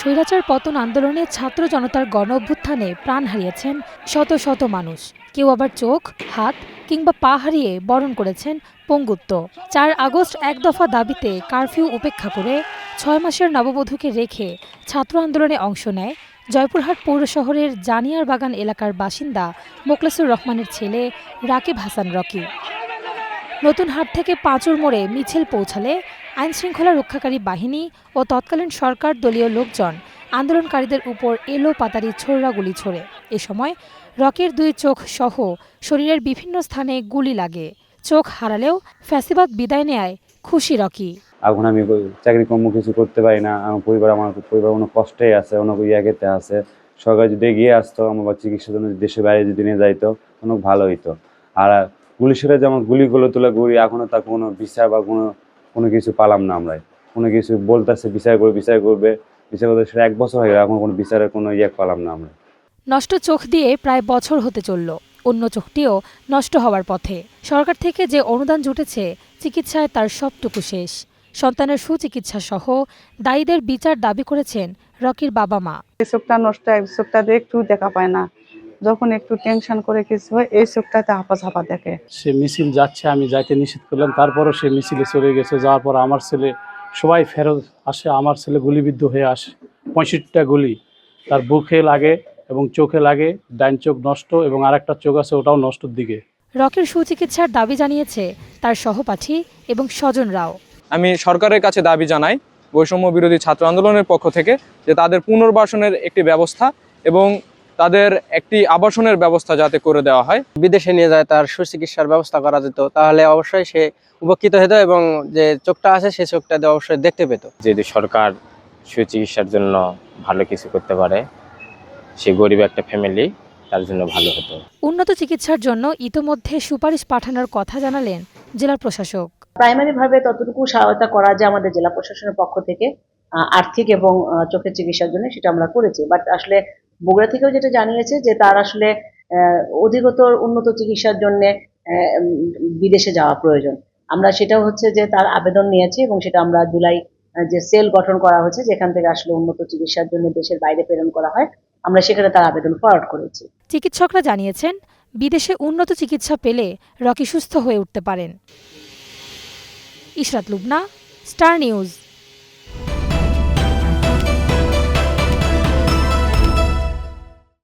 স্বৈরাচার পতন আন্দোলনে ছাত্র জনতার গণ অভ্যুত্থানে প্রাণ হারিয়েছেন শত শত মানুষ। কেউ আবার চোখ, হাত কিংবা পা হারিয়ে বরণ করেছেন পঙ্গুত্ব। ৪ আগস্ট এক দফা দাবিতে কারফিউ উপেক্ষা করে ৬ মাসের নববধূকে রেখে ছাত্র আন্দোলনে অংশ নেয় জয়পুরহাট পৌর শহরের জানিয়ার বাগান এলাকার বাসিন্দা মোখলেসুর রহমানের ছেলে রাকিব হাসান রকি। নতুন হাট থেকে পাঁচুর মোড়ে মিছিল পৌঁছালে আইনশৃঙ্খলা রক্ষাকারী বাহিনী ও তৎকালীন সরকার দলীয় লোকজন আন্দোলনকারীদের উপর এলো পাতারি ছোড়া গুলি ছোড়ে। এ সময় রকির 2 চোখ সহ শরীরের বিভিন্ন স্থানে গুলি লাগে। চোখ হারালেও ফ্যাসিবাদ বিদায় নেয় খুশি রকি। এখন আমি চাকরি কর্ম কিছু করতে পারি না, আমার পরিবার অনেক কষ্টেই আছে, অনেক ইয়াকেতে আছে। সরকার যদি এগিয়ে আসতো আমার চিকিৎসার জন্য দেশের বাইরে যদি নিয়ে যাইতো অনেক ভালো হইতো। আর পুলিশেরা যেমন গুলিগুলো তুলে গুলি, এখনো তার কোনো বিচার বা কোনো কিছু পালাম না। আমরা কোনো কিছু বলতেছে বিচার করবে করতে সেটা 1 বছর হয়ে গেল, এখন কোনো বিচারের কোনো পালাম না আমরা। নষ্ট চোখ দিয়ে প্রায় বছর হতে চলল, অন্য চোখটিও নষ্ট হওয়ার পথে। সরকার থেকে যে অনুদান জুটেছে চিকিৎসায় তার সবটুকু শেষ। সন্তানের সুচিকিৎসা সহ দায়ীদের বিচার দাবি করেছেন রকির বাবা মা। এই চোখটা নষ্ট, এই চোখটাতে একটু দেখা পায় না, যখন একটু টেনশন করে কিছু হয় এই চোখটাতে হাঁপা দেখে। সে মিছিল যাচ্ছে, আমি যাইতে নিষেধ করলাম, তারপরও সে মিছিলে চলে গেছে। যাওয়ার পর আমার ছেলে সবাই ফেরত আসে, আমার ছেলে গুলিবিদ্ধ হয়ে আসে। 65টা গুলি তার বুকে লাগে এবং চোখে লাগে। ডাইন চোখ নষ্ট এবং আরেকটা চোখ আছে, ওটাও নষ্টর দিকে। রকির সুচিকিৎসার দাবি জানিয়েছে তার সহপাঠী এবং স্বজনরাও। আমি সরকারের কাছে দাবি জানাই বৈষম্য বিরোধী ছাত্র আন্দোলনের পক্ষ থেকে যে তাদের পুনর্বাসনের একটি ব্যবস্থা এবং তাদের একটি আবাসনের ব্যবস্থা যাতে করে দেওয়া হয়। বিদেশে নিয়ে যায় তার সুচিকিৎসার ব্যবস্থা করা যেত, তাহলে অবশ্যই সে উপকৃত হতো এবং যে চোখটা আছে সে চোখটা দিয়ে অবশ্যই দেখতে পেত। যদি সরকার সুচিকিৎসার জন্য ভালো কিছু করতে পারে, সে গরিব একটা ফ্যামিলি, তার জন্য ভালো হতো। উন্নত চিকিৎসার জন্য ইতোমধ্যে সুপারিশ পাঠানোর কথা জানালেন জেলা প্রশাসক। প্রাইমারি ভাবে ততটুকু সহায়তা করা যায় আমাদের জেলা প্রশাসনের পক্ষ থেকে আর্থিক এবং চোখের চিকিৎসার জন্য সেটা আমরা করেছি। বাট আসলে বগুড়া থেকেও যেটা জানিয়েছে যে তার আসলে অধিকতর উন্নত চিকিৎসার জন্য বিদেশে যাওয়া প্রয়োজন। আমরা সেটাও হচ্ছে যে তার আবেদন নিয়েছি এবং সেটা আমরা জুলাই যে সেল গঠন করা হচ্ছে যেখান থেকে আসলে উন্নত চিকিৎসার জন্য দেশের বাইরে প্রেরণ করা হয়, আমরা সেখানে তার আবেদন ফরওয়ার্ড করেছি। চিকিৎসকরা জানিয়েছেন বিদেশে উন্নত চিকিৎসা পেলে রকি সুস্থ হয়ে উঠতে পারেন। Ishrat Lubna, star news.